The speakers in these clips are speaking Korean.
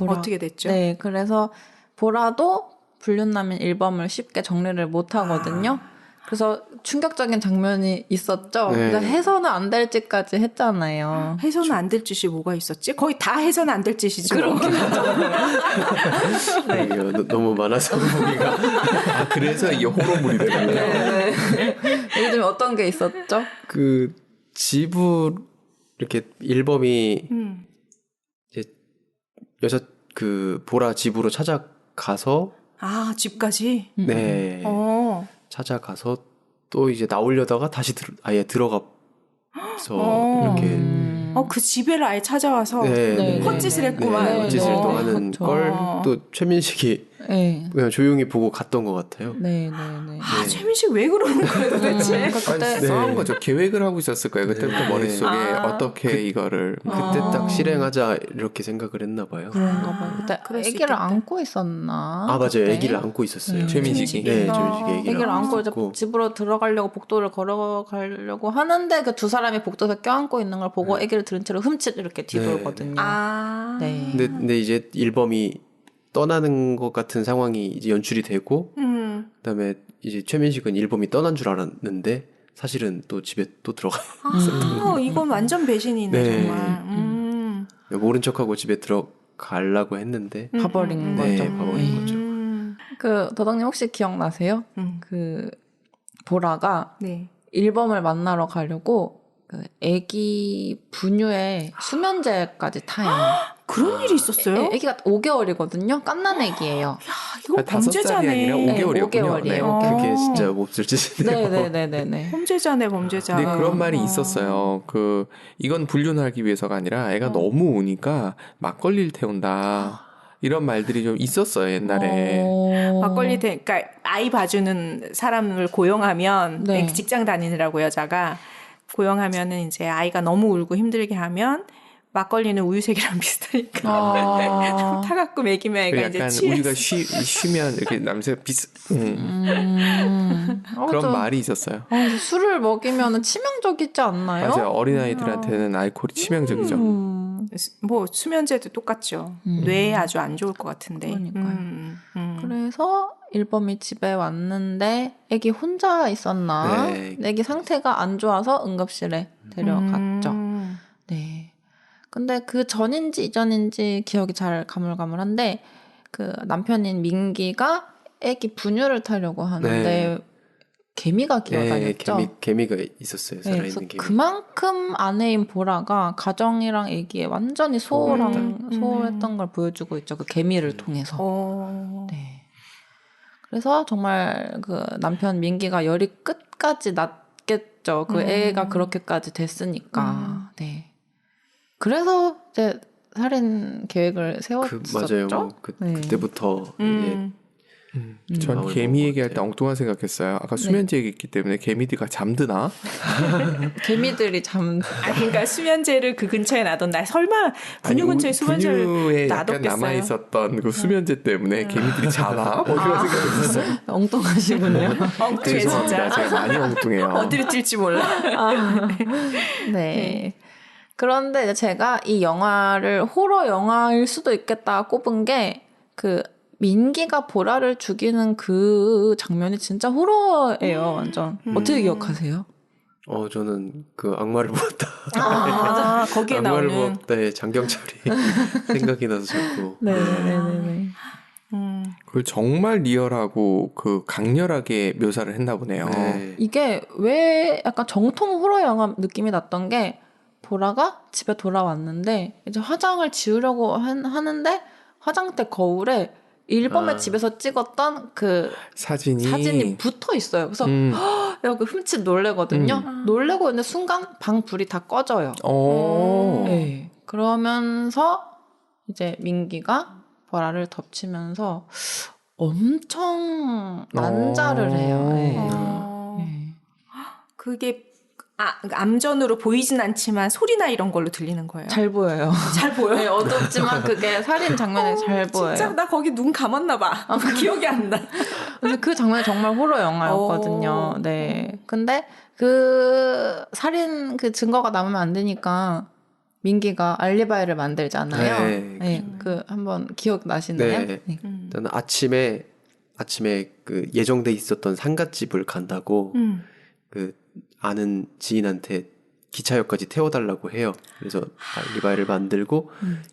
어떻게 됐죠? 네, 그래서 보라도 불륜남인 1범을 쉽게 정리를 못 하거든요. 그래서 충격적인 장면이 있었죠. 네. 그래서 해서는 안 될 짓까지 했잖아요. 해서는 안 될 짓이 뭐가 있었지? 거의 다 해서는 안 될 짓이죠. 네. 너무 많아서 보기가. 아, 그래서 이게 호러물이 되는 거예요. 네. 예를 들면 어떤 게 있었죠? 그 집을 이렇게 일범이 이제 여자 그 보라 집으로 찾아가서 아, 집까지? 네. 찾아가서 또 이제 나오려다가 다시 아예 들어가서 이렇게 그 집에를 아예 찾아와서 네. 헛짓을 했구만. 네, 헛짓을 네. 또 하는 그렇죠. 걸 또 최민식이 네. 그냥 조용히 보고 갔던 것 같아요. 네. 아, 최민식 왜 그러는 거예요, 도대체? 그때 싸운 거죠. 계획을 하고 있었을 거예요. 그때부터 네. 머릿속에 어떻게 이거를. 그때 딱 실행하자 이렇게 생각을 했나 봐요. 그런가 봐요. 그때 그럴 수 아기를 있겠다. 안고 있었나? 아 맞아요. 그때? 아기를 안고 있었어요. 최민식이. 네, 최민식이 아기를 안고 이제 있었고. 집으로 들어가려고 복도를 걸어가려고 하는데 그 두 사람이 복도에서 껴안고 있는 걸 보고 아기를 들은 채로 흠칫 이렇게 뒤돌거든요. 네. 근데 이제 일범이 떠나는 것 같은 상황이 이제 연출이 되고 그다음에 이제 최민식은 일범이 떠난 줄 알았는데 사실은 또 집에 또 들어가요. 이건 완전 배신이네, 네. 정말. 모른 척하고 집에 들어가려고 했는데 봐버린 네, 거죠. 봐버린 거죠. 그 도덕님 혹시 기억나세요? 그 보라가 네. 1범을 만나러 가려고 그 아기 분유에 수면제까지 타요. 그런 일이 있었어요? 아기가 5개월이거든요. 갓난 아기예요. 이거 5살이 범죄자네. 아니라 5개월이었군요. 5개월이에요. 그게 진짜 몹쓸 짓이네요. 네네네네. 범죄자네, 범죄자. 근데 그런 말이 있었어요. 이건 불륜하기 위해서가 아니라 애가 너무 우니까 막걸리를 태운다. 이런 말들이 좀 있었어요, 옛날에. 그러니까 아이 봐주는 사람을 고용하면 네. 직장 다니느라고 여자가 고용하면은 이제 아이가 너무 울고 힘들게 하면 막걸리는 우유색이랑 비슷하니까 타갖고 먹이면 애가 이제 약간 취해서. 우리가 쉬면 이렇게 남자가 그런 말이 있었어요. 술을 먹이면 치명적이지 않나요? 맞아요. 어린아이들한테는 알코올이 치명적이죠. 뭐 수면제도 똑같죠. 뇌에 아주 안 좋을 것 같은데. 그러니까요. 그래서 1범이 집에 왔는데 애기 혼자 있었나? 네. 애기 상태가 안 좋아서 응급실에 데려갔죠. 네. 근데 그 전인지 이전인지 기억이 잘 가물가물한데 그 남편인 민기가 애기 분유를 타려고 하는데 네. 개미가 기어다녔죠. 개미가 있었어요. 네, 살아있는 그래서 개미. 그만큼 아내인 보라가 가정이랑 애기에 완전히 소홀했던 걸 보여주고 있죠. 그 개미를 통해서. 네. 그래서 정말 그 남편 민기가 열이 끝까지 났겠죠. 그 애가 그렇게까지 됐으니까. 네. 그래서 이제 살인 계획을 세웠었죠. 맞아요. 그때부터 이제 전 마음을 개미 먹은 얘기할 것 때 엉뚱한 생각했어요. 아까 수면제 얘기했기 때문에 개미들가 잠드나? 개미들이 그러니까 수면제를 그 근처에 놔뒀나? 설마 분유 근처에 수면제를 분유에 약간 놔뒀겠어요? 남아있었던 그 수면제 때문에 개미들이 자나? 뭐 이런 생각했었어요. 엉뚱하시군요. 엉뚱해 죄송합니다. 진짜. 제가 많이 엉뚱해요. 어디로 찔지 몰라. 네. 그런데 이제 제가 이 영화를 호러 영화일 수도 있겠다 꼽은 게 그 민기가 보라를 죽이는 그 장면이 진짜 호러예요. 완전. 어떻게 기억하세요? 저는 그 악마를 보았다. 맞아. 거기에 악마를 나오는. 보았다의 장경철이 생각이 나서 자꾸. 네네네. 그걸 정말 리얼하고 그 강렬하게 묘사를 했나 보네요. 네. 이게 왜 약간 정통 호러 영화 느낌이 났던 게 보라가 집에 돌아왔는데 이제 화장을 지우려고 하는데 화장대 거울에 1범의 집에서 찍었던 그 사진이 붙어 있어요. 그래서 여기 흠칫 놀래거든요. 놀래고 있는 순간 방 불이 다 꺼져요. 네. 그러면서 이제 민기가 보라를 덮치면서 엄청 난자를 해요. 네. 그게 암전으로 보이진 않지만 소리나 이런 걸로 들리는 거예요. 잘 보여요. 잘 보여요? 네, 어둡지만 그게 살인 장면에 잘 보여요. 진짜 나 거기 눈 감았나 봐. 기억이 안 나. 근데 그 장면이 정말 호러 영화였거든요. 네. 근데 그 살인 그 증거가 남으면 안 되니까 민기가 알리바이를 만들잖아요. 네. 네, 그 한번 기억 나시나요? 네. 네. 일단 아침에 그 예정돼 있었던 상갓집을 간다고 그 아는 지인한테 기차역까지 태워달라고 해요. 그래서 알리바이를 만들고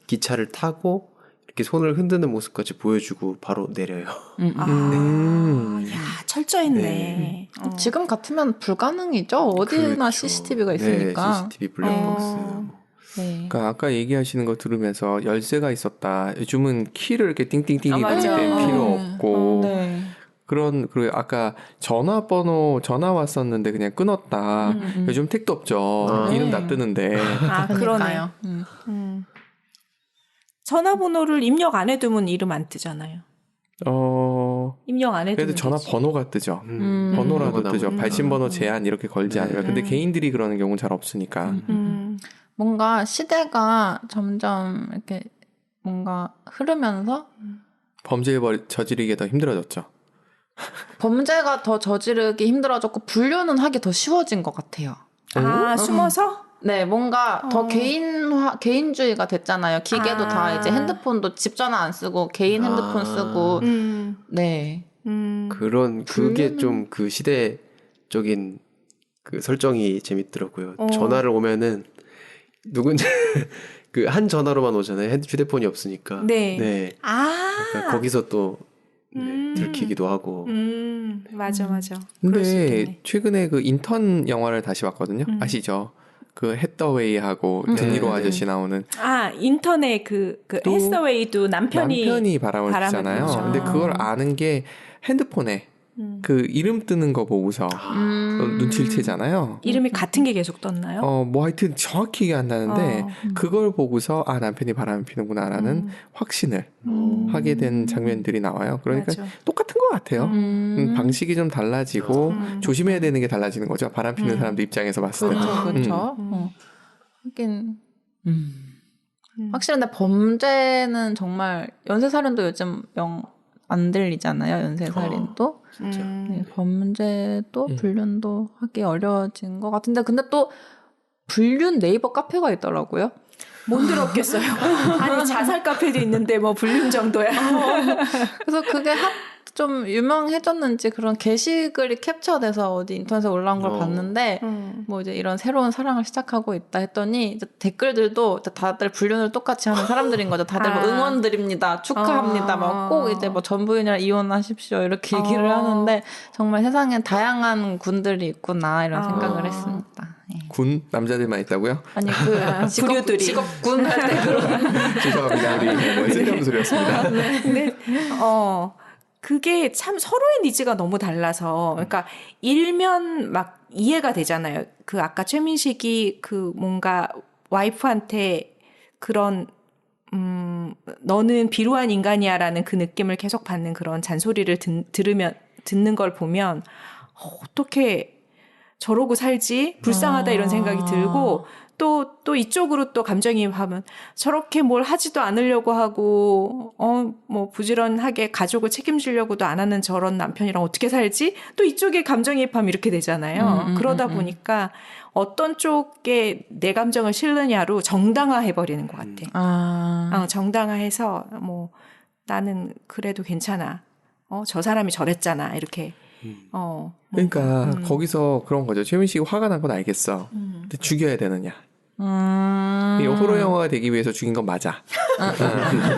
기차를 타고 이렇게 손을 흔드는 모습까지 보여주고 바로 내려요. 야, 철저했네. 네. 지금 같으면 불가능이죠. 어디나 그렇죠. CCTV가 있으니까. 네, CCTV 블랙박스. 네. 그러니까 아까 얘기하시는 거 들으면서 열쇠가 있었다. 요즘은 키를 이렇게 띵띵띵이 누를 맞아. 때 필요 없고 네. 그리고 아까 전화 왔었는데 그냥 끊었다. 요즘 택도 없죠. 네. 이름 다 뜨는데. 아, 그러네. 그러니까요. 전화번호를 입력 안 해두면 이름 안 뜨잖아요. 입력 안 해두면 그래도 전화번호가 뜨죠. 번호라도 번호가 뜨죠. 나오니까. 발신번호 제한 이렇게 걸지 않으면. 근데 개인들이 그러는 경우는 잘 없으니까. 뭔가 시대가 점점 이렇게 뭔가 흐르면서 범죄를 저지르기가 더 힘들어졌죠. 범죄가 더 저지르기 힘들어졌고 분류는 하기 더 쉬워진 것 같아요. 아, 숨어서? 네, 뭔가 더 개인주의가 됐잖아요. 기계도 다 이제 핸드폰도 집 전화 안 쓰고 개인 핸드폰 쓰고. 네. 그런 그게 좀 그 시대적인 그 설정이 재밌더라고요. 전화를 오면은 누군지 그 한 전화로만 오잖아요. 휴대폰이 없으니까. 네. 그러니까 거기서 또 들키기도 하고. 맞아. 그럴 수 있겠네. 근데 최근에 그 인턴 영화를 다시 봤거든요. 아시죠? 그 해더웨이하고 드니로 아저씨 나오는 아, 인터넷 그 또 해서웨이도 남편이 바람을 피잖아요. 피우죠. 근데 그걸 아는 게 핸드폰에 그 이름 뜨는 거 보고서 눈치를 채잖아요. 이름이 같은 게 계속 떴나요? 뭐 하여튼 정확히 기억 안 나는데 그걸 보고서 아 남편이 바람을 피는구나라는 확신을 하게 된 장면들이 나와요. 그러니까 맞아. 똑같은 것 같아요. 방식이 좀 달라지고 조심해야 되는 게 달라지는 거죠. 바람 피는 사람들 입장에서 봤을 때. 그렇죠. 하긴. 확실히 근데 범죄는 정말 연쇄살인도 요즘 안 들리잖아요. 연쇄살인도. 진짜. 네, 범죄도 불륜도 하기 어려워진 것 같은데 근데 또 불륜 네이버 카페가 있더라고요. 뭔들 없겠어요. 아니 자살 카페도 있는데 뭐 불륜 정도야. 그래서 그게 좀 유명해졌는지 그런 게시글이 캡처돼서 어디 인터넷에 올라온 걸 봤는데 뭐 이제 이런 새로운 사랑을 시작하고 있다 했더니 이제 댓글들도 다들 불륜을 똑같이 하는 사람들인 거죠. 다들 뭐 응원드립니다, 축하합니다, 막 꼭 이제 뭐 전부인이랑 이혼하십시오 이렇게 얘기를 하는데 정말 세상엔 다양한 군들이 있구나 이런 생각을 했습니다. 예. 군 남자들만 있다고요? 아니 그 부류들이. 직업군 할 때 그런 죄송합니다. 우리 쓸데없는 소리였습니다. 근데 그게 참 서로의 니즈가 너무 달라서 그러니까 일면 막 이해가 되잖아요. 그 아까 최민식이 그 뭔가 와이프한테 그런 너는 비루한 인간이야라는 그 느낌을 계속 받는 그런 잔소리를 듣는 걸 보면 어떻게 저러고 살지? 불쌍하다 이런 생각이 들고 또 이쪽으로 또 감정이입하면 저렇게 뭘 하지도 않으려고 하고 뭐 부지런하게 가족을 책임지려고도 안 하는 저런 남편이랑 어떻게 살지? 또 이쪽에 감정이입하면 이렇게 되잖아요. 그러다 보니까 어떤 쪽에 내 감정을 실느냐로 정당화해버리는 것 같아. 정당화해서 뭐 나는 그래도 괜찮아. 저 사람이 저랬잖아. 이렇게. 그러니까 거기서 그런 거죠. 최민 씨가 화가 난 건 알겠어. 근데 죽여야 되느냐. 이 호러 영화가 되기 위해서 죽인 건 맞아.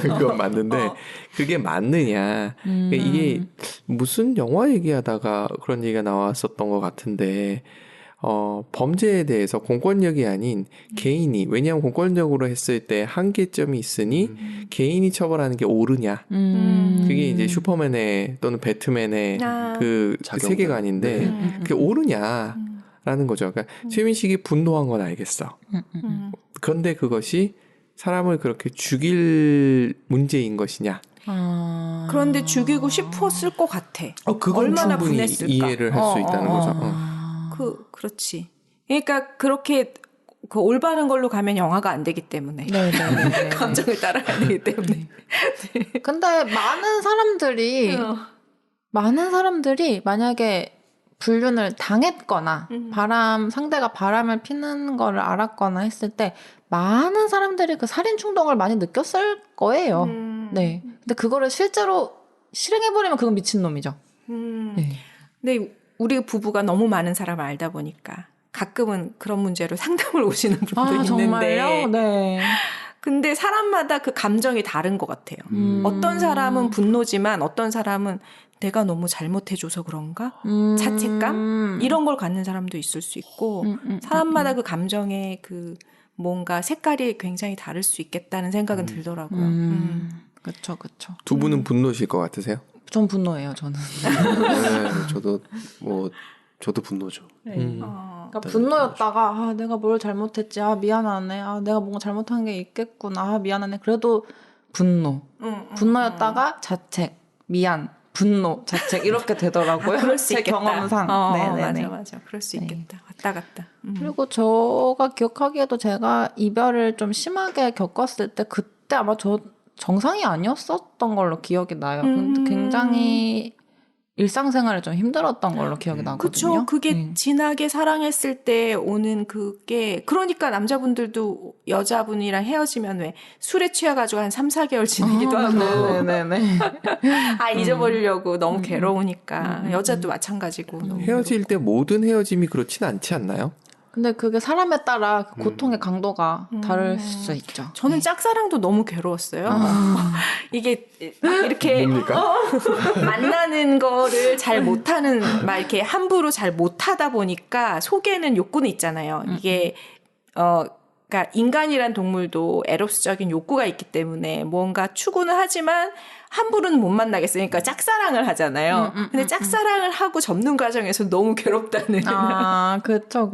그건 맞는데 그게 맞느냐. 그러니까 이게 무슨 영화 얘기하다가 그런 얘기가 나왔었던 것 같은데 범죄에 대해서 공권력이 아닌 개인이 왜냐하면 공권력으로 했을 때 한계점이 있으니 개인이 처벌하는 게 옳으냐. 그게 이제 슈퍼맨의 또는 배트맨의 그 세계관인데 그게 옳으냐라는 거죠. 그러니까 최민식이 분노한 건 알겠어. 그런데 그것이 사람을 그렇게 죽일 문제인 것이냐. 그런데 죽이고 싶었을 것 같아. 그건 얼마나 충분히 분했을까? 이해를 할 수 있다는 거죠. 그렇지. 그러니까 그렇게 그 올바른 걸로 가면 영화가 안 되기 때문에. 네네네. 감정을 따라가야 되기 때문에. 근데 많은 사람들이 만약에 불륜을 당했거나 상대가 바람을 피는 거를 알았거나 했을 때 많은 사람들이 그 살인 충동을 많이 느꼈을 거예요. 네. 근데 그거를 실제로 실행해버리면 그건 미친놈이죠. 네. 근데 우리 부부가 너무 많은 사람을 알다 보니까 가끔은 그런 문제로 상담을 오시는 분도 있는데. 정말요? 네. 근데 사람마다 그 감정이 다른 것 같아요. 어떤 사람은 분노지만 어떤 사람은 내가 너무 잘못해줘서 그런가? 자책감? 이런 걸 갖는 사람도 있을 수 있고 사람마다 그 감정의 그 뭔가 색깔이 굉장히 다를 수 있겠다는 생각은 들더라고요. 그쵸. 두 분은 분노실 것 같으세요? 전 분노예요, 저는. 네, 저도 분노죠. 그러니까 분노였다가 내가 뭘 잘못했지, 미안하네, 내가 뭔가 잘못한 게 있겠구나, 미안하네. 그래도 분노였다가 자책, 미안, 분노, 자책 이렇게 되더라고요. 그럴 수 제 있겠다. 경험상. 네네네. 맞아. 그럴 수 있겠다. 왔다 갔다. 그리고 제가 기억하기에도 제가 이별을 좀 심하게 겪었을 때 그때 아마 저 정상이 아니었었던 걸로 기억이 나요. 근데 굉장히 일상생활이 좀 힘들었던 걸로 기억이 나거든요. 그렇죠. 그게 진하게 사랑했을 때 오는 그게 그러니까 남자분들도 여자분이랑 헤어지면 왜 술에 취해가지고 한 3-4개월 지내기도 하고 네네네. 잊어버리려고 너무 괴로우니까 여자도 마찬가지고 너무 헤어질 때 모든 헤어짐이 그렇진 않지 않나요? 근데 그게 사람에 따라 그 고통의 강도가 다를 수 있죠. 저는 짝사랑도 너무 괴로웠어요. 이게 이렇게 만나는 거를 잘 못하는 막 이렇게 함부로 잘 못하다 보니까 속에는 욕구는 있잖아요. 이게 그러니까 인간이란 동물도 에로스적인 욕구가 있기 때문에 뭔가 추구는 하지만 함부로는 못 만나겠으니까 짝사랑을 하잖아요. 근데 짝사랑을 하고 접는 과정에서 너무 괴롭다는. 그쵸.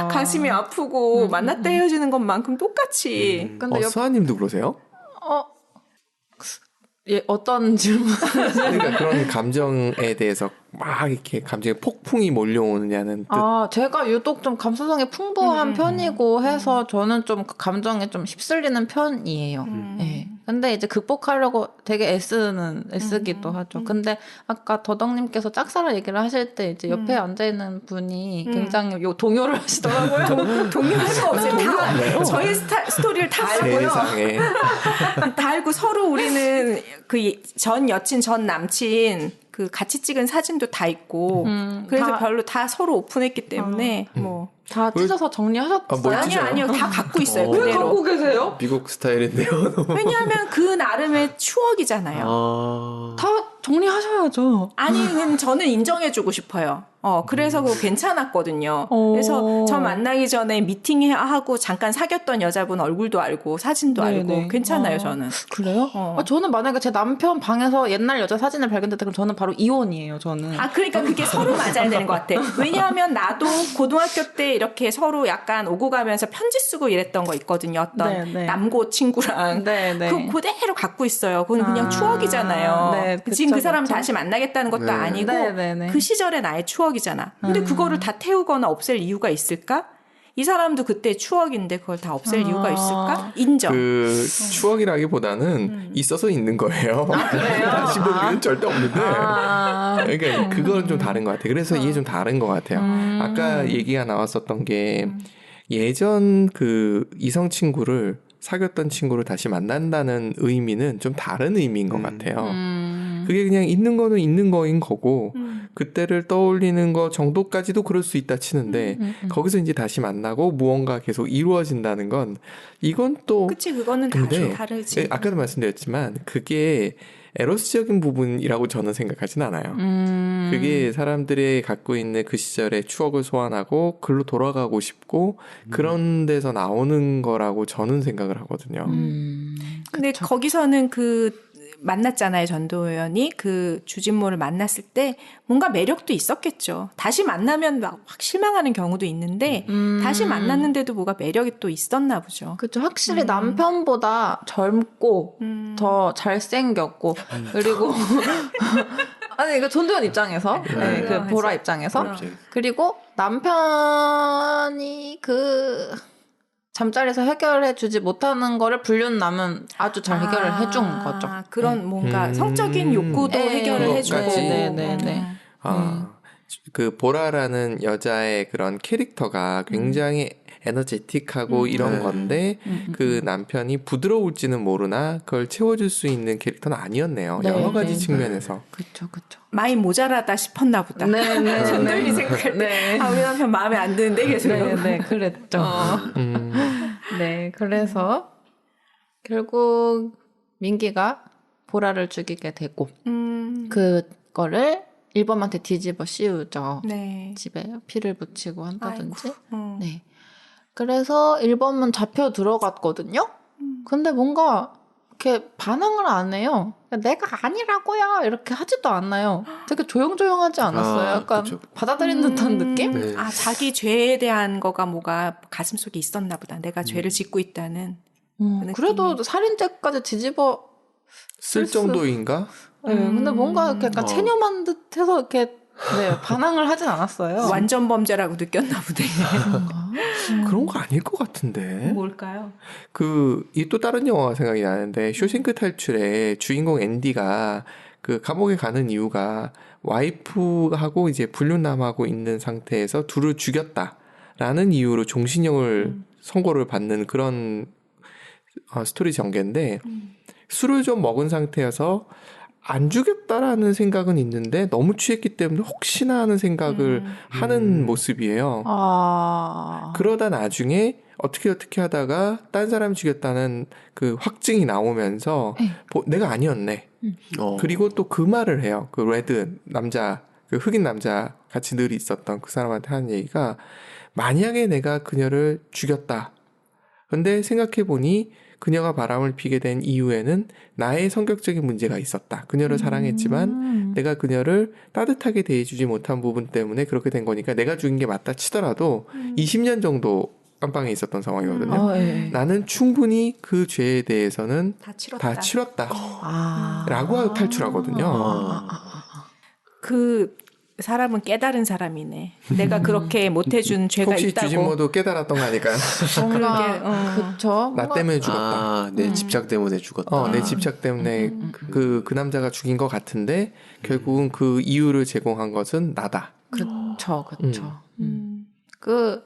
가슴이 아프고 만났다 헤어지는 것만큼 똑같이. 근데 수아님도 그러세요? 어떤 질문? 그러니까 그런 감정에 대해서 막 이렇게 감정의 폭풍이 몰려오느냐는 뜻. 제가 유독 좀 감수성이 풍부한 편이고 해서 저는 좀 그 감정에 좀 휩쓸리는 편이에요. 네. 근데 이제 극복하려고 되게 애쓰기도 하죠. 근데 아까 더덕님께서 짝사랑 얘기를 하실 때 이제 옆에 앉아있는 분이 굉장히 동요를 하시더라고요. 동요할 거 없어요. 다 저희 스토리를 다 알고요. 세상에. 다 알고 서로 우리는 그 전 여친, 전 남친 그 같이 찍은 사진도 다 있고 그래서 별로 다 서로 오픈했기 때문에 뭐 다 찢어서 정리하셨어요? 아니요. 다 갖고 있어요. 왜 그대로. 갖고 계세요? 미국 스타일인데요. 왜냐하면 그 나름의 추억이잖아요. 다 정리하셔야죠. 아니, 저는 인정해주고 싶어요. 그래서 그거 괜찮았거든요. 그래서 저 만나기 전에 미팅하고 잠깐 사귀었던 여자분 얼굴도 알고 사진도 알고 괜찮아요, 저는. 그래요? 저는 만약에 제 남편 방에서 옛날 여자 사진을 발견했다 그럼 저는 바로 이혼이에요, 저는. 그러니까 그게 서로 맞아야 되는 것 같아. 왜냐하면 나도 고등학교 때 이렇게 서로 약간 오고 가면서 편지 쓰고 이랬던 거 있거든요. 어떤 남고 친구랑. 그 그대로 갖고 있어요. 그건 그냥 추억이잖아요. 지금 그 사람 다시 만나겠다는 것도 아니고 그 시절의 나의 추억이잖아. 근데 그거를 다 태우거나 없앨 이유가 있을까? 이 사람도 그때 추억인데 그걸 다 없앨 이유가 있을까? 인정. 그 추억이라기보다는 있어서 있는 거예요. 다시 보기는 절대 없는데. 그러니까 그건 좀 다른 것 같아요. 그래서 이게 좀 다른 것 같아요. 아까 얘기가 나왔었던 게 예전 그 이성 친구를 사귀었던 친구를 다시 만난다는 의미는 좀 다른 의미인 것 같아요. 그게 그냥 있는 거는 있는 거인 거고 그때를 떠올리는 거 정도까지도 그럴 수 있다 치는데 거기서 이제 다시 만나고 무언가 계속 이루어진다는 건 이건 또 그치 그거는 다르지. 아까도 말씀드렸지만 그게 에로스적인 부분이라고 저는 생각하진 않아요. 그게 사람들이 갖고 있는 그 시절의 추억을 소환하고 글로 돌아가고 싶고 그런 데서 나오는 거라고 저는 생각을 하거든요. 근데 거기서는 그 만났잖아요, 전도연이. 그 주진모를 만났을 때 뭔가 매력도 있었겠죠. 다시 만나면 막 확 실망하는 경우도 있는데 다시 만났는데도 뭐가 매력이 또 있었나 보죠. 그렇죠. 확실히 남편보다 젊고 더 잘생겼고 그리고 아니 이거 전도연 입장에서 그 보라 입장에서 그리고 남편이 그 잠자리에서 해결해주지 못하는 거를 불륜남은 아주 잘 해결을 해준 거죠. 그런 뭔가 성적인 욕구도 해결을 해주고. 네네네. 그 보라라는 여자의 그런 캐릭터가 굉장히 에너제틱하고 이런 네. 건데 그 남편이 부드러울지는 모르나 그걸 채워줄 수 있는 캐릭터는 아니었네요. 네, 여러 가지 네. 측면에서. 그쵸. 많이 모자라다 싶었나 보다. 네. 손들이 생각할 때 네. 우리 남편 마음에 안 드는데 계속. 네, 그랬죠. 네, 그래서 결국 민기가 보라를 죽이게 되고 그거를 일범한테 뒤집어 씌우죠. 네. 집에 피를 묻히고 한다든지. 아이고. 네. 그래서 일범은 잡혀 들어갔거든요. 근데 뭔가 이렇게 반응을 안 해요. 내가 아니라고요. 이렇게 하지도 않아요. 되게 조용조용하지 않았어요. 약간 그쵸. 받아들인 듯한 느낌? 네. 아, 자기 죄에 대한 거가 뭐가 가슴속에 있었나 보다. 내가 죄를 짓고 있다는. 그 그래도 살인죄까지 뒤집어 쓸 정도인가? 네, 근데 뭔가 이렇게 약간 어. 체념한 듯해서 이렇게 반항을 하진 않았어요. 완전 범죄라고 느꼈나 보네. 그런 거 아닐 것 같은데. 뭘까요? 이 또 다른 영화가 생각이 나는데 쇼생크 탈출에 주인공 앤디가 그 감옥에 가는 이유가 와이프하고 이제 불륜남하고 있는 상태에서 둘을 죽였다라는 이유로 종신형을 선고를 받는 그런 스토리 전개인데 술을 좀 먹은 상태여서 안 죽였다라는 생각은 있는데 너무 취했기 때문에 혹시나 하는 생각을 하는 모습이에요. 그러다 나중에 어떻게 하다가 딴 사람 죽였다는 그 확증이 나오면서 내가 아니었네. 그리고 또 그 말을 해요. 그 레드 남자, 그 흑인 남자 같이 늘 있었던 그 사람한테 하는 얘기가 만약에 내가 그녀를 죽였다. 근데 생각해보니 그녀가 바람을 피게 된 이유에는 나의 성격적인 문제가 있었다. 그녀를 사랑했지만 내가 그녀를 따뜻하게 대해주지 못한 부분 때문에 그렇게 된 거니까 내가 죽인 게 맞다 치더라도 20년 정도 깜빵에 있었던 상황이거든요. 나는 충분히 그 죄에 대해서는 다 치렀다. 라고 탈출하거든요. 그 사람은 깨달은 사람이네. 내가 그렇게 못해준 죄가 혹시 있다고. 주진모도 깨달았던 거 아닐까요? 뭔가 그쵸. 나 때문에 죽었다. 내 집착 때문에 죽었다. 내 집착 때문에 그 남자가 죽인 것 같은데 결국은 그 이유를 제공한 것은 나다. 그쵸. 그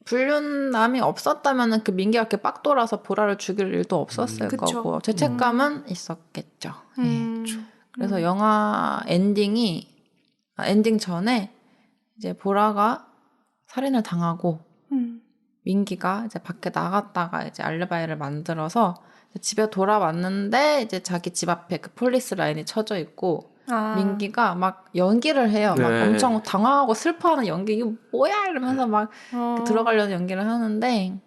불륜남이 없었다면은 그 민기가 이렇게 빡 돌아서 보라를 죽일 일도 없었을 그쵸. 거고 죄책감은 있었겠죠. 그래서 영화 엔딩 전에 이제 보라가 살인을 당하고 민기가 이제 밖에 나갔다가 이제 알리바이를 만들어서 집에 돌아왔는데 이제 자기 집 앞에 그 폴리스 라인이 쳐져 있고 민기가 막 연기를 해요. 막 엄청 당황하고 슬퍼하는 연기. 이거 뭐야 이러면서 막 들어가려는 연기를 하는데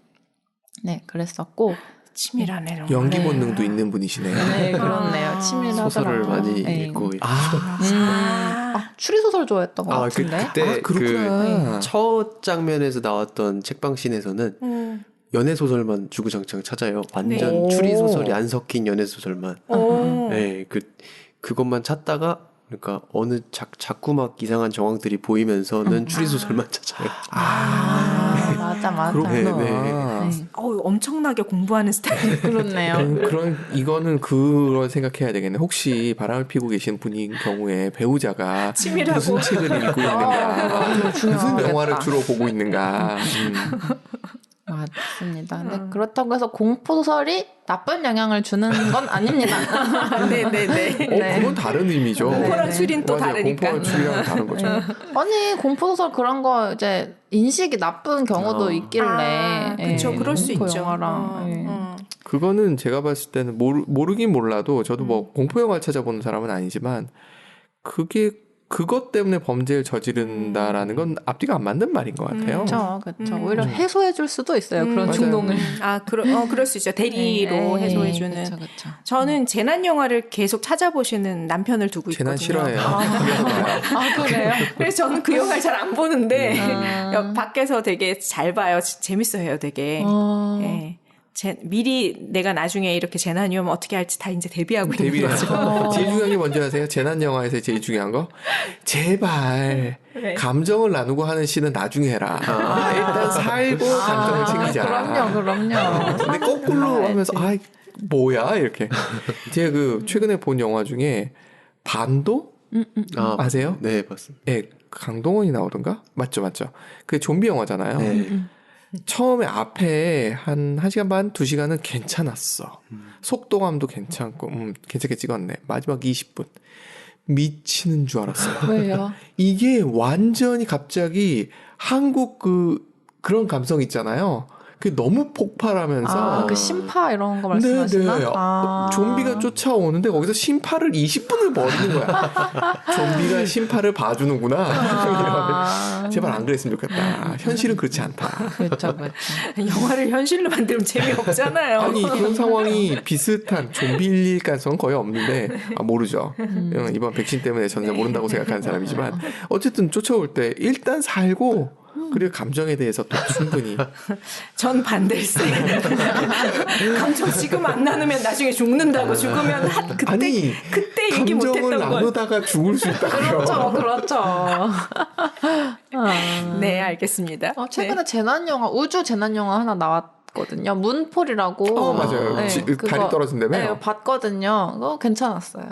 네 그랬었고 치밀하네. 연기 본능도 있는 분이시네요. 네 그렇네요. 치밀하더라고요. 소설을 많이 네. 읽고 추리소설 좋아했던 것 같은데. 그때 그렇구나. 첫 장면에서 나왔던 책방신에서는 연애 소설만 주구장창 찾아요. 완전 네. 추리 소설이 안 섞인 연애 소설만. 네, 그것만 찾다가 그러니까 어느 자꾸 막 이상한 정황들이 보이면서는 추리 소설만 찾아요. 맞아. 그렇구나. 네. 엄청나게 공부하는 스타일. 그렇네요. 그런 이거는 그런 생각해야 되겠네. 혹시 바람을 피고 계신 분인 경우에 배우자가 치밀하고. 무슨 책을 읽고 있는가, 무슨 중요하겠다. 영화를 주로 보고 있는가. 맞습니다. 근데 그렇다고 해서 공포소설이 나쁜 영향을 주는 건 아닙니다. 네네네. 그건 다른 의미죠. 공포랑 추리는 또 맞아요. 다르니까. 공포랑 추리랑 다른 거죠. 아니 공포소설 그런 거 이제 인식이 나쁜 경우도 있길래. 그렇죠. 그럴 수 공포 있죠. 영화랑. 그거는 제가 봤을 때는 모르긴 몰라도 저도 뭐 공포 영화를 찾아보는 사람은 아니지만 그게 그것 때문에 범죄를 저지른다라는 건 앞뒤가 안 맞는 말인 것 같아요. 그렇죠. 오히려 해소해줄 수도 있어요. 그런 맞아요. 충동을. 그럴 수 있죠. 대리로 해소해주는. 그쵸. 저는 재난 영화를 계속 찾아보시는 남편을 두고 있거든요. 재난 싫어해요. 그래요? 그래서 저는 그 영화를 잘 안 보는데 밖에서 되게 잘 봐요. 재밌어요, 되게. 예. 미리 내가 나중에 이렇게 재난이 오면 어떻게 할지 다 이제 대비하고 있는 거죠. 제일 중요한 게 뭔지 아세요? 재난 영화에서 제일 중요한 거? 제발 감정을 나누고 하는 시는 나중에 해라. 일단 살고 감정을 챙기자. 그럼요. 근데 거꾸로 하면서 뭐야 이렇게. 제가 최근에 본 영화 중에 반도 아세요? 네, 봤습니다. 네, 강동원이 나오던가? 맞죠. 그 좀비 영화잖아요. 네. 처음에 앞에 한 1시간 반, 2시간은 괜찮았어. 속도감도 괜찮고, 괜찮게 찍었네. 마지막 20분. 미치는 줄 알았어요. 왜요? 이게 완전히 갑자기 한국 그런 감성 있잖아요. 그게 너무 폭발하면서. 그 심파 이런 거 말씀하시나? 네네. 좀비가 쫓아오는데 거기서 심파를 20분을 버리는 거야. 좀비가 심파를 봐주는구나. 제발 안 그랬으면 좋겠다. 현실은 그렇지 않다. 그렇죠. 영화를 현실로 만들면 재미없잖아요. 아니 그런 상황이 비슷한 좀비일 가능성은 거의 없는데 모르죠. 이번 백신 때문에 저는 잘 모른다고 생각하는 사람이지만 어쨌든 쫓아올 때 일단 살고 그리고 감정에 대해서 또 충분히 전 반댈세. 감정 지금 안 나누면 나중에 죽는다고 죽으면 그때 얘기 감정을 못했던 걸. 나누다가 죽을 수 있다고요. 그렇죠. 네, 알겠습니다. 최근에 재난영화, 우주 재난영화 하나 나왔거든요. 문폴이라고. 맞아요. 다리 떨어진다며? 네, 봤거든요. 그거 괜찮았어요.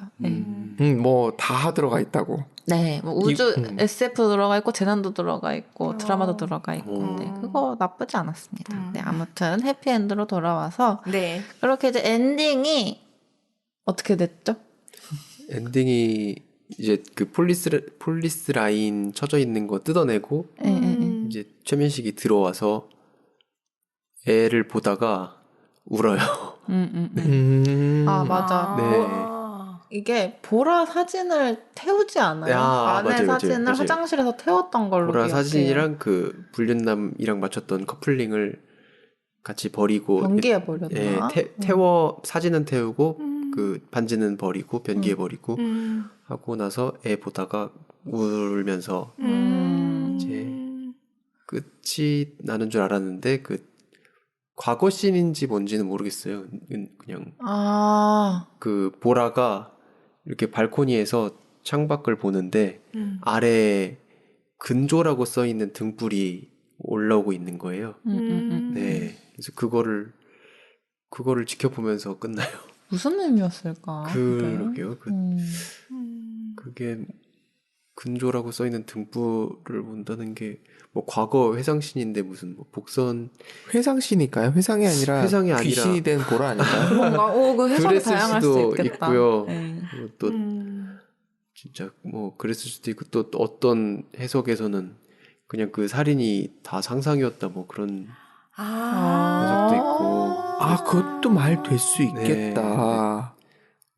뭐 다 들어가 있다고. 네, 뭐 우주 SF 들어가 있고 재난도 들어가 있고 드라마도 들어가 있고, 네, 그거 나쁘지 않았습니다. 네, 아무튼 해피엔드로 돌아와서 네. 그렇게 이제 엔딩이 어떻게 됐죠? 엔딩이 이제 그 폴리스 라인 쳐져 있는 거 뜯어내고 이제 최민식이 들어와서 애를 보다가 울어요. 아, 맞아. 네. 이게 보라 사진을 태우지 않아요? 아내 맞아요, 사진을 맞아요. 화장실에서 태웠던 걸로 보라 기억해요. 사진이랑 그 불륜남이랑 맞췄던 커플링을 같이 버리고 변기에 버렸나? 예, 사진은 태우고 그 반지는 버리고 변기에 버리고 하고 나서 애 보다가 울면서 이제 끝이 나는 줄 알았는데 그 과거 씬인지 뭔지는 모르겠어요. 그냥 그 보라가 이렇게 발코니에서 창밖을 보는데 아래 근조라고 써 있는 등불이 올라오고 있는 거예요. 네, 그래서 그거를 지켜보면서 끝나요. 무슨 의미였을까? 그러게요. 그게 근조라고 써 있는 등불을 본다는 게 뭐 과거 회상신인데 무슨 뭐 복선 회상시니까요. 회상이 아니라 귀신이 된 보라 아닌가요? 그런가? 그 해석이 그랬을 다양할 수도 수 있겠다. 있고요. 네. 그리고 또 진짜 뭐 그랬을 수도 있고 또 어떤 해석에서는 그냥 그 살인이 다 상상이었다 뭐 그런 해석도 있고 그것도 말 될 수 있겠다.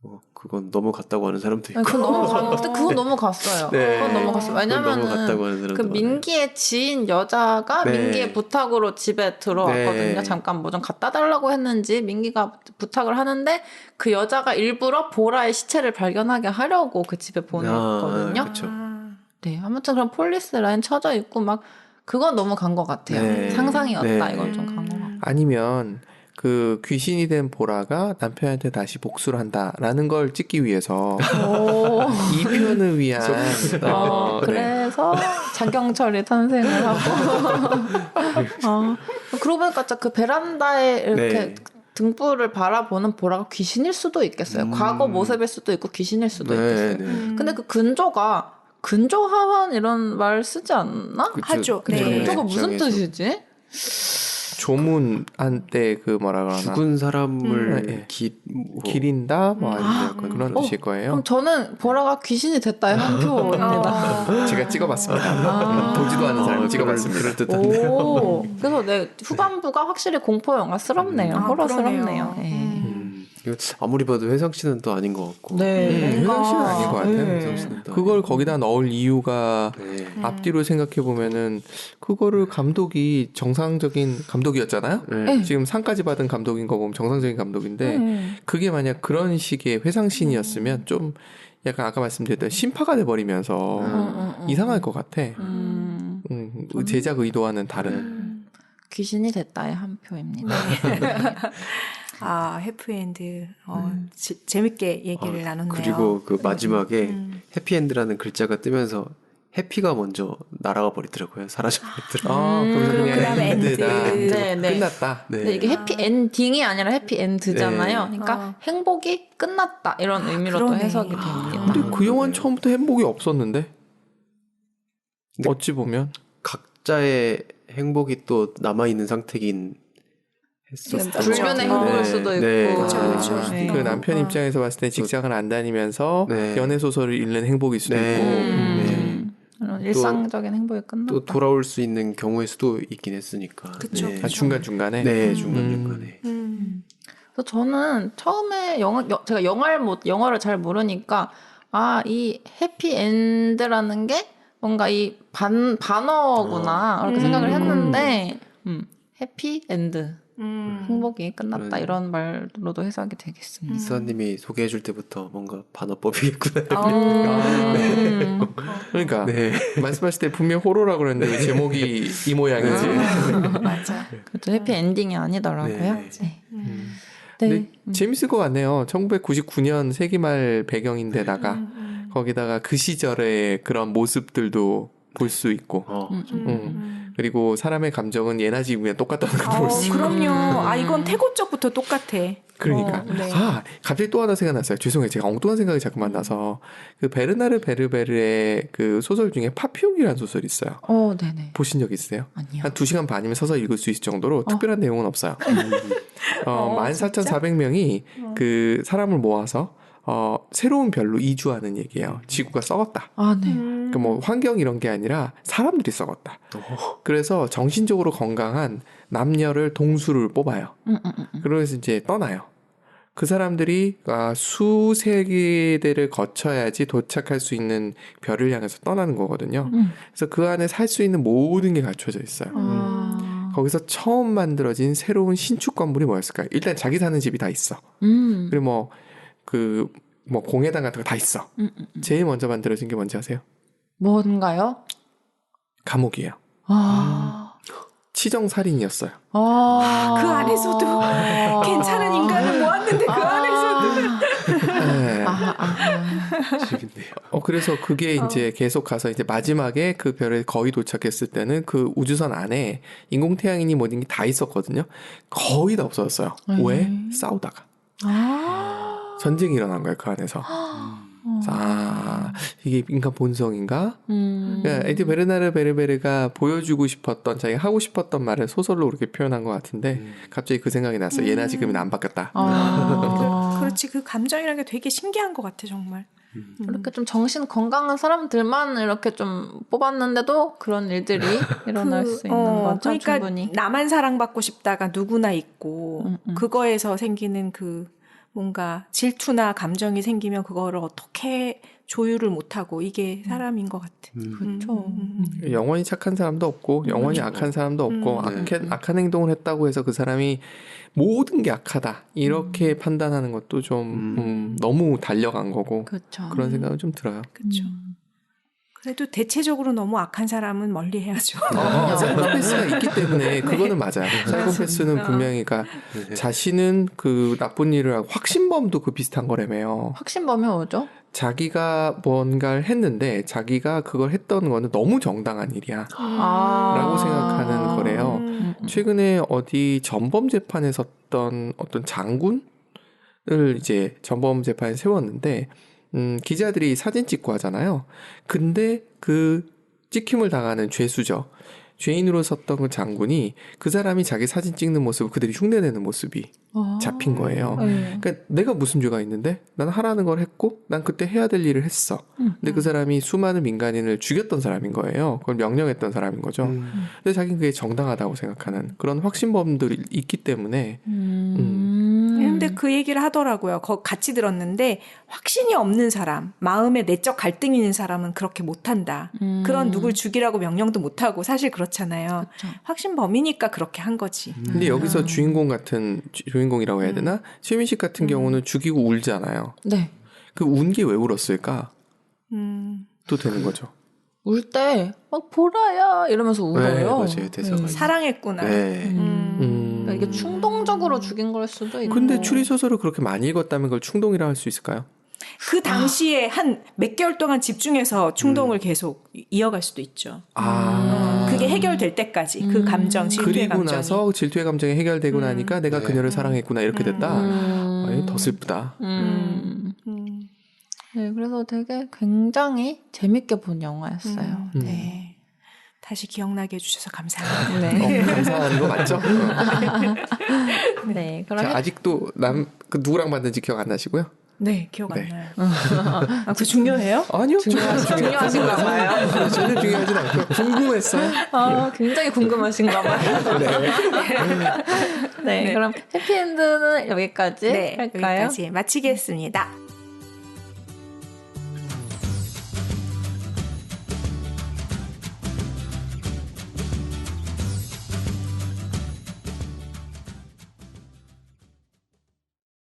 뭐 그건 넘어갔다고 하는 사람도 있고. 그건 넘어갔어요. 네. 그건 넘어갔어요. 왜냐면은 넘어갔다고 하는 사람도 그 민기의 지인 여자가 네. 민기의 부탁으로 집에 들어왔거든요. 네. 잠깐 뭐 좀 갖다 달라고 했는지 민기가 부탁을 하는데 그 여자가 일부러 보라의 시체를 발견하게 하려고 그 집에 보냈거든요. 그렇죠. 네, 아무튼 그런 폴리스 라인 쳐져 있고 막 그건 너무 간 것 같아요. 네. 상상이었다. 네. 이건 좀 간 것 같고. 아니면 그 귀신이 된 보라가 남편한테 다시 복수를 한다라는 걸 찍기 위해서 이 편을 위한 그래서 장경철이 탄생을 하고 그러고 보니까 진짜 그 베란다에 이렇게 등불을 바라보는 보라가 귀신일 수도 있겠어요. 과거 모습일 수도 있고 귀신일 수도 있겠어요. 근데 그 근조 하원 이런 말 쓰지 않나? 하죠. 그쵸. 네. 저거 무슨 뜻이지? 조문한테 그 뭐라 그러나 죽은 사람을 네. 기린다 뭐 아니면 약간 그런 뜻일 거예요. 그럼 저는 보라가 귀신이 됐다의 한 표입니다. 제가 찍어봤습니다. 보지도 않은 사람이 찍어봤습니다. 오, 그래서 후반부가 확실히 공포 영화스럽네요. 호러스럽네요. 아무리 봐도 회상 씨는 또 아닌 것 같고. 네, 회상 씨는 아닌 것 같아요. 회상 씨는 또 그걸 아니고. 거기다 넣을 이유가 앞뒤로 생각해 보면은 그거를 감독이 정상적인 감독이었잖아요. 네. 지금 상까지 받은 감독인 거 보면 정상적인 감독인데 그게 만약 그런 식의 회상신이었으면 좀 약간 아까 말씀드렸던 심파가 돼버리면서 이상할 것 같아. 제작 의도와는 다른. 귀신이 됐다의 한 표입니다. 해피엔드. 재밌게 얘기를 나눴네요. 그리고 그 마지막에 해피엔드라는 글자가 뜨면서 해피가 먼저 날아가 버리더라고요. 사라져 버리더라고요. 그래서 그냥 그다음에 엔드다. 엔드. 네. 끝났다. 네. 근데 이게 해피 엔딩이 아니라 해피 엔드잖아요. 그러니까 행복이 끝났다 이런 의미로 또 그러네. 해석이 됩니다. 근데 그 영화는 처음부터 행복이 없었는데 어찌 보면 각자의 행복이 또 남아 있는 상태긴 했었던 것 불변의 같아요. 행복일 수도 있고. 네. 그렇죠. 네. 그 남편 입장에서 봤을 때 직장을 안 다니면서 네. 연애 소설을 읽는 행복일 수도 네. 있고 네. 이런 일상적인 행복이 끝났다. 또 돌아올 수 있는 경우일 수도 있긴 했으니까. 그쵸. 네. 중간 중간에 네, 중간중간에. 그래서 저는 처음에 제가 영어를 잘 모르니까 이 해피엔드라는 게 뭔가 이 반어구나 이렇게 생각을 했는데 해피엔드 행복이 끝났다 이런 말로도 해석이 되겠습니다. 이사님이 소개해줄 때부터 뭔가 반어법이겠구나. 그러니까 네. 말씀하실 때 분명 호러라고 그랬는데 왜 제목이 이 모양이지. 맞아. 그렇죠. 해피엔딩이 아니더라고요. 네. 네. 근데 재밌을 것 같네요. 1999년 세기말 배경인데다가 거기다가 그 시절의 그런 모습들도 볼 수 있고 그리고 사람의 감정은 예나 지금이나 똑같다는 걸 볼 수 있고 그럼요. 이건 태고 쪽부터 똑같아. 그러니까 네. 갑자기 또 하나 생각났어요. 죄송해요. 제가 엉뚱한 생각이 자꾸만 나서 그 베르나르 베르베르의 그 소설 중에 파피용이라는 소설이 있어요. 네네. 보신 적 있어요? 아니요. 한 2시간 반이면 서서 읽을 수 있을 정도로 특별한 내용은 없어요. 14,400명이 그 사람을 모아서 새로운 별로 이주하는 얘기예요. 지구가 썩었다. 네. 그러니까 뭐 환경 이런 게 아니라 사람들이 썩었다. 그래서 정신적으로 건강한 남녀를 동수를 뽑아요. 그래서 이제 떠나요. 그 사람들이 수세기대를 거쳐야지 도착할 수 있는 별을 향해서 떠나는 거거든요. 그래서 그 안에 살 수 있는 모든 게 갖춰져 있어요. 거기서 처음 만들어진 새로운 신축 건물이 뭐였을까요? 일단 자기 사는 집이 다 있어. 그리고 공회당 같은 거 다 있어. 제일 먼저 만들어진 게 뭔지 아세요? 뭔가요? 감옥이에요. 치정살인이었어요. 그 안에서도 괜찮은 인간을 모았는데 그 안에서도 네. 재밌네요. 그래서 그게 이제 계속 가서 이제 마지막에 그 별에 거의 도착했을 때는 그 우주선 안에 인공태양인이 뭐든 게 다 있었거든요. 거의 다 없어졌어요. 왜? 싸우다가. 전쟁이 일어난 거예요, 그 안에서. 이게 인간 본성인가? 그러니까 에디 베르나르 베르베르가 보여주고 싶었던, 자기가 하고 싶었던 말을 소설로 그렇게 표현한 것 같은데, 갑자기 그 생각이 났어요. 예나 지금은 안 바뀌었다. 그렇지. 그 감정이라는 게 되게 신기한 것 같아, 정말. 이렇게 좀 정신 건강한 사람들만 이렇게 좀 뽑았는데도 그런 일들이 일어날 수 있는 거죠. 그러니까 충분히. 나만 사랑받고 싶다가 누구나 있고 그거에서 생기는 그 뭔가 질투나 감정이 생기면 그거를 어떻게 조율을 못하고 이게 사람인 것 같아. 그렇죠. 영원히 착한 사람도 없고 영원히 악한 사람도 없고 악한 행동을 했다고 해서 그 사람이 모든 게 악하다 이렇게 판단하는 것도 좀 너무 달려간 거고 그렇죠. 그런 생각은 좀 들어요. 그렇죠. 그래도 대체적으로 너무 악한 사람은 멀리 해야죠. 사이코패스가 있기 때문에 그거는 맞아요. 사이코패스는 분명히 그러니까 자신은 그 나쁜 일을 하고 확신범도 그 비슷한 거라며요. 확신범이 뭐죠? 자기가 뭔가를 했는데 자기가 그걸 했던 거는 너무 정당한 일이야 라고 생각하는 거래요. 최근에 어디 전범 재판에 섰던 어떤 장군을 이제 전범 재판에 세웠는데 기자들이 사진 찍고 하잖아요. 근데 그 찍힘을 당하는 죄수죠. 죄인으로 섰던 그 장군이 그 사람이 자기 사진 찍는 모습을 그들이 흉내내는 모습이 잡힌 거예요. 그러니까 내가 무슨 죄가 있는데 난 하라는 걸 했고 난 그때 해야 될 일을 했어. 근데 그 사람이 수많은 민간인을 죽였던 사람인 거예요. 그걸 명령했던 사람인 거죠. 근데 자기는 그게 정당하다고 생각하는 그런 확신범들이 있기 때문에 근데 그 얘기를 하더라고요. 같이 들었는데 확신이 없는 사람, 마음에 내적 갈등이 있는 사람은 그렇게 못한다. 그런 누굴 죽이라고 명령도 못하고 사실 그렇잖아요. 그쵸. 확신범이니까 그렇게 한 거지. 근데 여기서 주인공이라고 해야 되나? 최민식 같은 경우는 죽이고 울잖아요. 네. 그 운 게 왜 울었을까? 또 되는 거죠. 울 때 막 보라야 이러면서 울어요. 네, 맞아요. 대사가. 사랑했구나. 네. 그러니까 이게 충동적으로 죽인 걸 수도 있고. 근데 추리소설을 그렇게 많이 읽었다면 그걸 충동이라 할 수 있을까요? 그 당시에 한 몇 개월 동안 집중해서 충동을 계속 이어갈 수도 있죠. 그게 해결될 때까지 그 감정, 질투의 그리고 감정이. 나서 질투의 감정이 해결되고 나니까 내가 그녀를 사랑했구나 이렇게 됐다. 더 슬프다. 네, 그래서 되게 굉장히 재밌게 본 영화였어요. 네. 다시 기억나게 해주셔서 감사합니다. 네. 감사한 거 맞죠? 네. 그럼 자, 아직도 그 누구랑 만든지 기억 안 나시고요? 네, 기억 안 네. 나요. 아, 그거 중요해요? 아니요. 중요하신가 봐요. 전혀 중요하진 않고요. 궁금했어요. 굉장히 궁금하신가 봐요. 네. 네. 그럼 해피엔드는 여기까지 네, 할까요? 여기까지 마치겠습니다.